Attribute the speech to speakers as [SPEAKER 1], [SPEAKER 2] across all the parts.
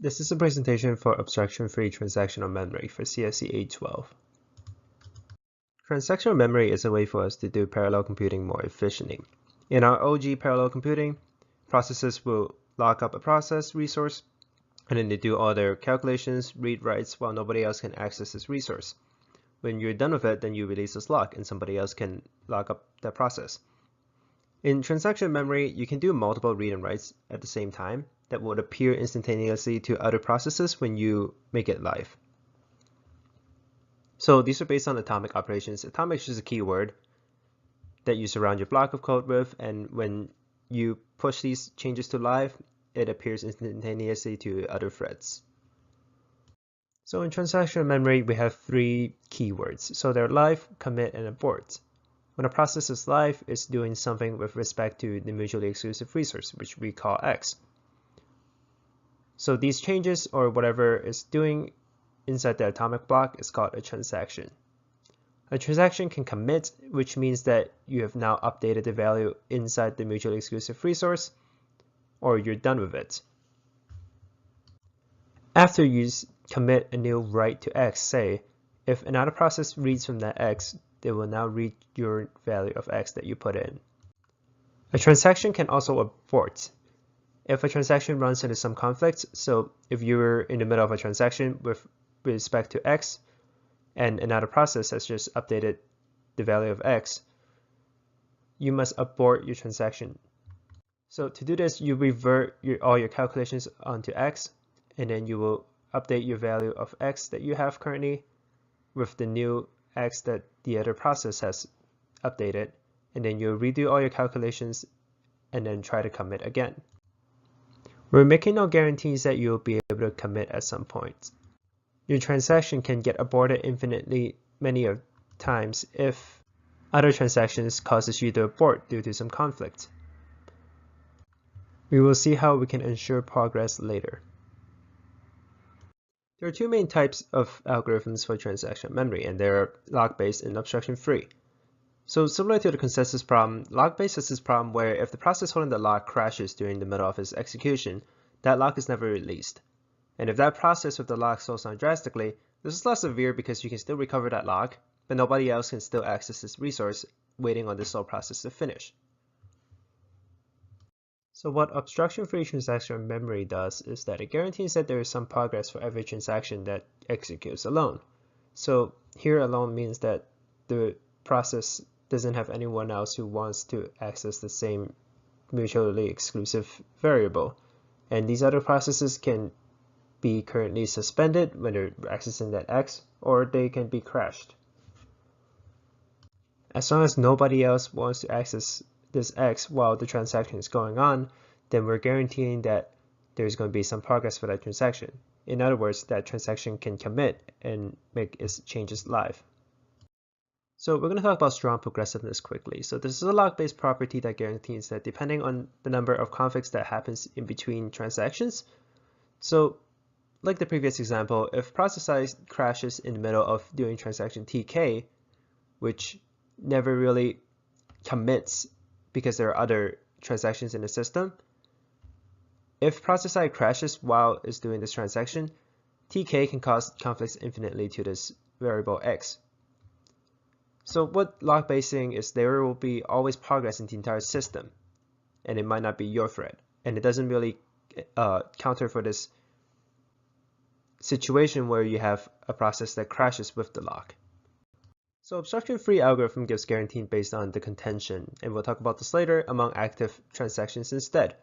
[SPEAKER 1] This is a presentation for obstruction-free transactional memory for CSE812. Transactional memory is a way for us to do parallel computing more efficiently. In our OG parallel computing, processes will lock up a process resource, and then they do all their calculations, read writes, while nobody else can access this resource. When you're done with it, then you release this lock, and somebody else can lock up that process. In transactional memory, you can do multiple read and writes at the same time that would appear instantaneously to other processes when you make it live. So these are based on atomic operations. Atomic is just a keyword that you surround your block of code with, and when you push these changes to live, it appears instantaneously to other threads. So in transactional memory, we have three keywords. So they're live, commit, and abort. When a process is live, it's doing something with respect to the mutually exclusive resource, which we call X. So these changes, or whatever it's doing inside the atomic block, is called a transaction. A transaction can commit, which means that you have now updated the value inside the mutually exclusive resource, or you're done with it. After you commit a new write to X, say, if another process reads from that X, they will now read your value of X that you put in. A transaction can also abort. If a transaction runs into some conflict, so if you're in the middle of a transaction with respect to X, and another process has just updated the value of X, you must abort your transaction. So to do this, you revert all your calculations onto X, and then you will update your value of X that you have currently with the new X that the other process has updated, and then you'll redo all your calculations and then try to commit again. We're making no guarantees that you'll be able to commit at some point. Your transaction can get aborted infinitely many times if other transactions causes you to abort due to some conflict. We will see how we can ensure progress later. There are two main types of algorithms for transactional memory, and they're lock-based and obstruction-free. So similar to the consensus problem, lock-based is this problem where if the process holding the lock crashes during the middle of its execution, that lock is never released. And if that process with the lock slows down drastically, this is less severe because you can still recover that lock, but nobody else can still access this resource waiting on the slow process to finish. So what obstruction-free transactional memory does is that it guarantees that there is some progress for every transaction that executes alone. So here alone means that the process doesn't have anyone else who wants to access the same mutually exclusive variable. And these other processes can be currently suspended when they're accessing that X, or they can be crashed. As long as nobody else wants to access this X while the transaction is going on, then we're guaranteeing that there's going to be some progress for that transaction. In other words, that transaction can commit and make its changes live. So we're going to talk about strong progressiveness quickly. So this is a lock-based property that guarantees that depending on the number of conflicts that happens in between transactions, so like the previous example, if process I crashes in the middle of doing transaction TK, which never really commits because there are other transactions in the system, if process I crashes while it's doing this transaction, TK can cause conflicts infinitely to this variable X. So what lock basing is, there will be always progress in the entire system, and it might not be your thread, and it doesn't really counter for this situation where you have a process that crashes with the lock. So obstruction-free algorithm gives guarantee based on the contention, and we'll talk about this later, among active transactions instead.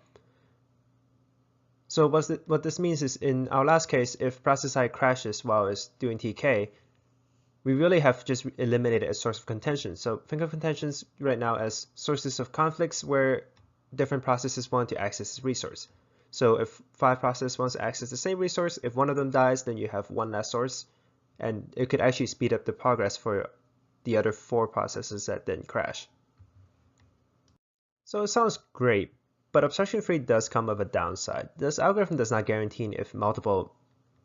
[SPEAKER 1] So what this means is, in our last case, if process I crashes while it's doing TK, we really have just eliminated a source of contention. So think of contentions right now as sources of conflicts where different processes want to access this resource. So if 5 processes want to access the same resource, if one of them dies, then you have one less source, and it could actually speed up the progress for the other 4 processes that then crash. So it sounds great, but obstruction-free does come with a downside. This algorithm does not guarantee if multiple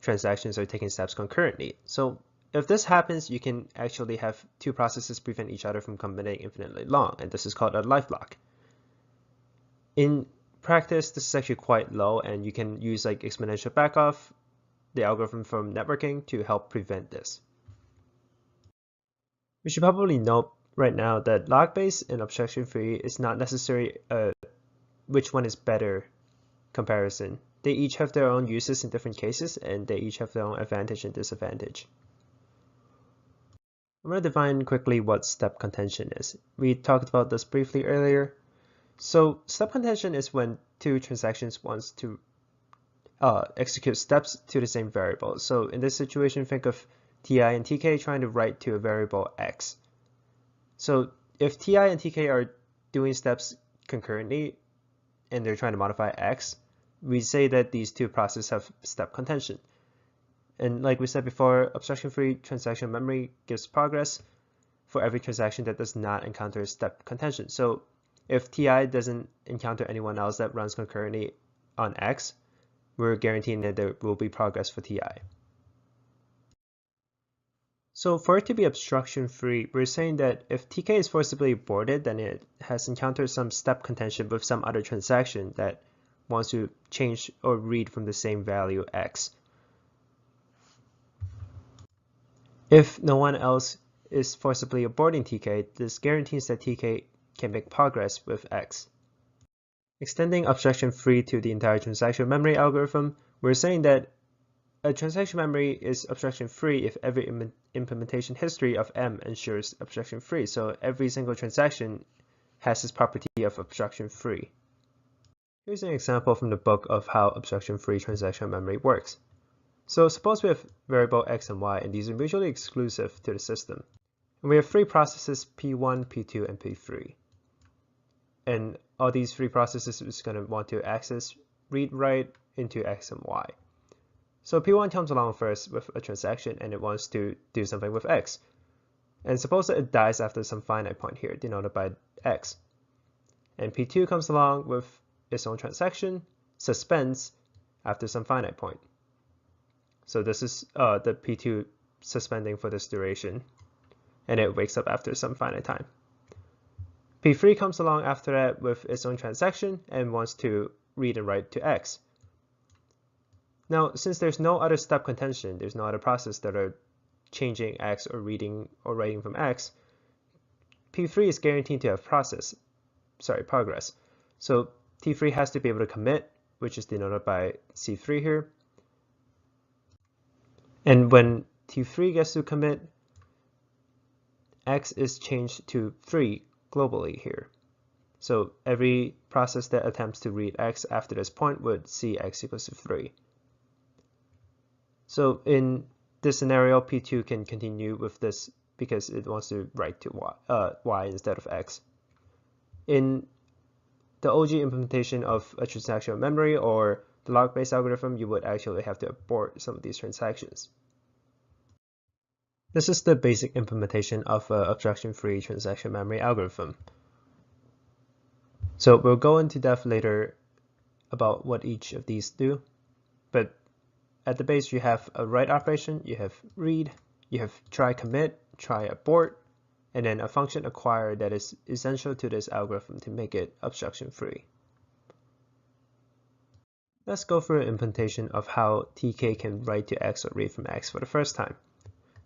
[SPEAKER 1] transactions are taking steps concurrently. So if this happens, you can actually have 2 processes prevent each other from committing infinitely long, and this is called a life lock. In practice, this is actually quite low, and you can use like exponential backoff, the algorithm from networking, to help prevent this. We should probably note right now that log-based and obstruction-free is not necessarily which one is better comparison. They each have their own uses in different cases, and they each have their own advantage and disadvantage. I'm going to define quickly what step contention is. We talked about this briefly earlier. So step contention is when two transactions want to execute steps to the same variable. So in this situation, think of Ti and Tk trying to write to a variable x. So if Ti and Tk are doing steps concurrently and they're trying to modify x, we say that these two processes have step contention. And like we said before, obstruction-free transaction memory gives progress for every transaction that does not encounter step contention. So if Ti doesn't encounter anyone else that runs concurrently on x, we're guaranteeing that there will be progress for Ti. So for it to be obstruction-free, we're saying that if Tk is forcibly aborted, then it has encountered some step contention with some other transaction that wants to change or read from the same value x. If no one else is forcibly aborting Tk, this guarantees that Tk can make progress with x. Extending obstruction-free to the entire transaction memory algorithm, we're saying that a transaction memory is obstruction-free if every implementation history of M ensures obstruction-free. So every single transaction has this property of obstruction-free. Here's an example from the book of how obstruction-free transaction memory works. So suppose we have variable x and y, and these are mutually exclusive to the system. And we have three processes, P1, P2, and P3. And all these three processes is going to want to access read-write into x and y. So P1 comes along first with a transaction, and it wants to do something with x. And suppose that it dies after some finite point here, denoted by x. And P2 comes along with its own transaction, suspends after some finite point. So this is the P2 suspending for this duration, and it wakes up after some finite time. P3 comes along after that with its own transaction and wants to read and write to x. Now, since there's no other step contention, there's no other process that are changing x or reading or writing from x, P3 is guaranteed to have progress. So T3 has to be able to commit, which is denoted by C3 here. And when T3 gets to commit, x is changed to 3 globally here. So every process that attempts to read x after this point would see x equals to 3. So in this scenario, P2 can continue with this because it wants to write to y instead of x. In the OG implementation of a transactional memory or the log-based algorithm, you would actually have to abort some of these transactions. This is the basic implementation of an obstruction-free transaction memory algorithm. So we'll go into depth later about what each of these do, but at the base you have a write operation, you have read, you have try commit, try abort, and then a function acquire that is essential to this algorithm to make it obstruction-free. Let's go through an implementation of how Tk can write to x or read from x for the first time.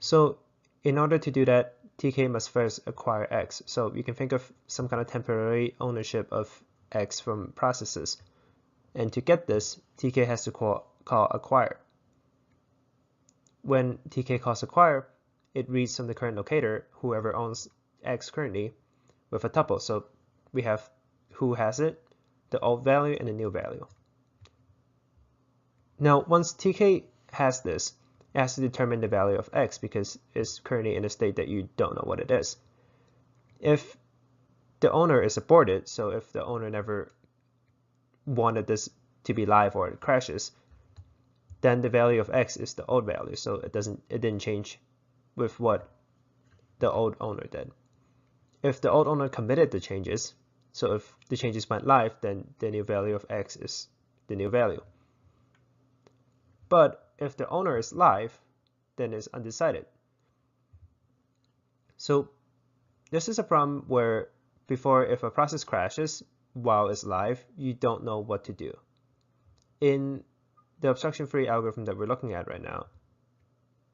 [SPEAKER 1] So in order to do that, Tk must first acquire x. So you can think of some kind of temporary ownership of x from processes. And to get this, Tk has to call acquire. When Tk calls acquire, it reads from the current locator, whoever owns x currently, with a tuple. So we have who has it, the old value, and the new value. Now, once Tk has this, it has to determine the value of x because it's currently in a state that you don't know what it is. If the owner is aborted, so if the owner never wanted this to be live or it crashes, then the value of x is the old value, so it didn't change with what the old owner did. If the old owner committed the changes, so if the changes went live, then the new value of x is the new value. But if the owner is live, then it's undecided. So this is a problem where before, if a process crashes, while it's live, you don't know what to do. In the obstruction-free algorithm that we're looking at right now,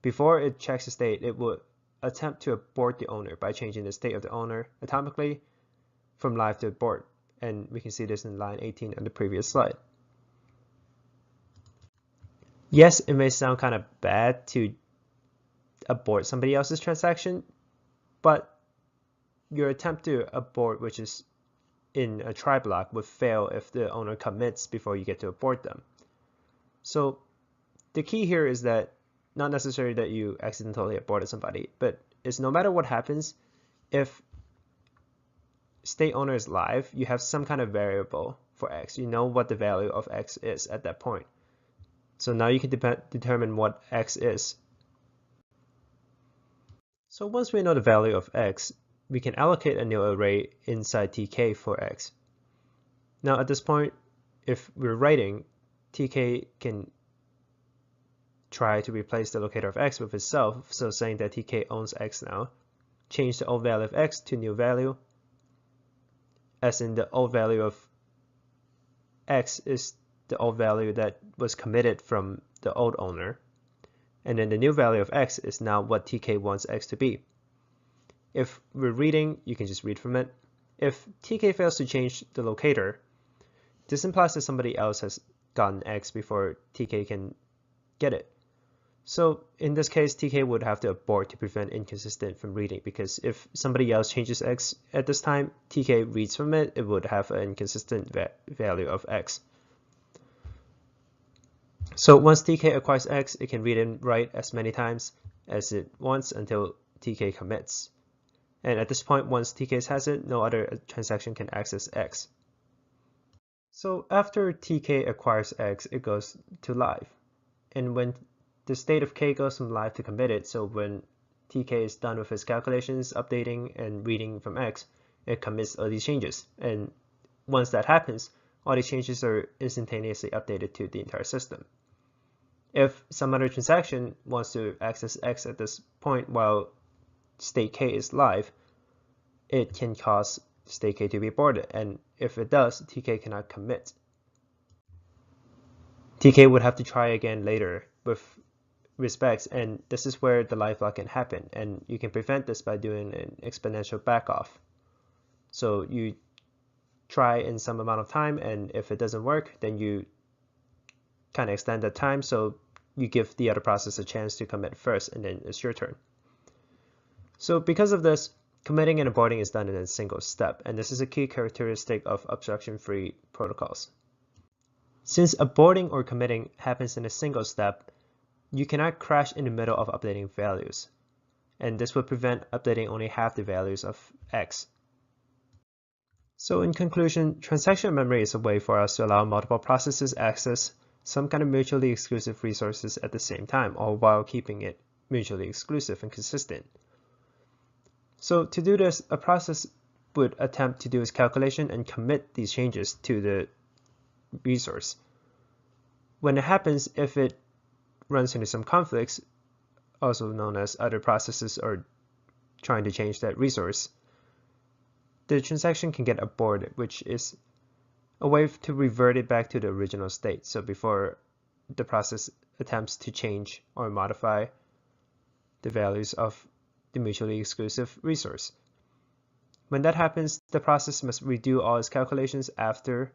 [SPEAKER 1] before it checks the state, it would attempt to abort the owner by changing the state of the owner atomically from live to abort. And we can see this in line 18 on the previous slide. Yes, it may sound kind of bad to abort somebody else's transaction, but your attempt to abort, which is in a try block, would fail if the owner commits before you get to abort them. So the key here is that not necessarily that you accidentally aborted somebody, but it's no matter what happens, if state owner is live, you have some kind of variable for x. You know what the value of x is at that point. So now you can determine what x is. So once we know the value of x, we can allocate a new array inside tk for x. Now at this point, if we're writing, tk can try to replace the locator of x with itself, so saying that tk owns x now. Change the old value of x to new value, as in the old value of x is the old value that was committed from the old owner, and then the new value of x is now what tk wants x to be. If we're reading, you can just read from it. If tk fails to change the locator, this implies that somebody else has gotten x before tk can get it. So in this case, tk would have to abort to prevent inconsistent from reading, because if somebody else changes x at this time, tk reads from it, it would have an inconsistent value of x. So once tk acquires x, it can read and write as many times as it wants until tk commits. And at this point, once tk has it, no other transaction can access x. So after tk acquires x, it goes to live. And when the state of k goes from live to committed, so when tk is done with its calculations, updating, and reading from x, it commits all these changes. And once that happens, all these changes are instantaneously updated to the entire system. If some other transaction wants to access x at this point while state k is live, it can cause state k to be aborted, and if it does, tk cannot commit. tk would have to try again later with respects, and this is where the live block can happen, and you can prevent this by doing an exponential backoff. So you try in some amount of time, and if it doesn't work, then you kind of extend that time, so you give the other process a chance to commit first, and then it's your turn. So because of this, committing and aborting is done in a single step, and this is a key characteristic of obstruction-free protocols. Since aborting or committing happens in a single step, you cannot crash in the middle of updating values, and this would prevent updating only half the values of x. So in conclusion, transactional memory is a way for us to allow multiple processes access some kind of mutually exclusive resources at the same time, all while keeping it mutually exclusive and consistent. So to do this, a process would attempt to do its calculation and commit these changes to the resource. When it happens, if it runs into some conflicts, also known as other processes are trying to change that resource, the transaction can get aborted, which is a way to revert it back to the original state. So before the process attempts to change or modify the values of the mutually exclusive resource. When that happens, the process must redo all its calculations after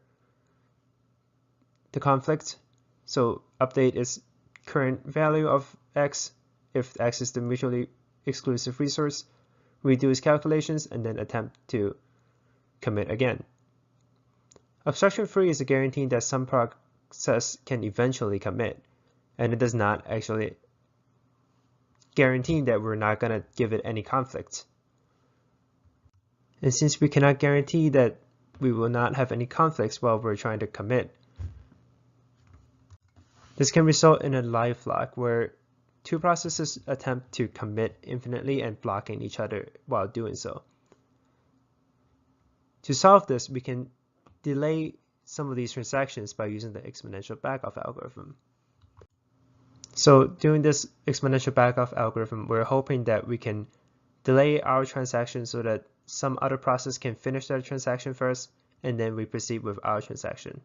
[SPEAKER 1] the conflict. So update its current value of x, if x is the mutually exclusive resource, redo its calculations, and then attempt to commit again. Obstruction-free is a guarantee that some process can eventually commit, and it does not actually guarantee that we're not going to give it any conflicts. And since we cannot guarantee that we will not have any conflicts while we're trying to commit, this can result in a live lock where two processes attempt to commit infinitely and blocking each other while doing so. To solve this, we can delay some of these transactions by using the exponential backoff algorithm. So doing this exponential backoff algorithm, we're hoping that we can delay our transaction so that some other process can finish their transaction first, and then we proceed with our transaction.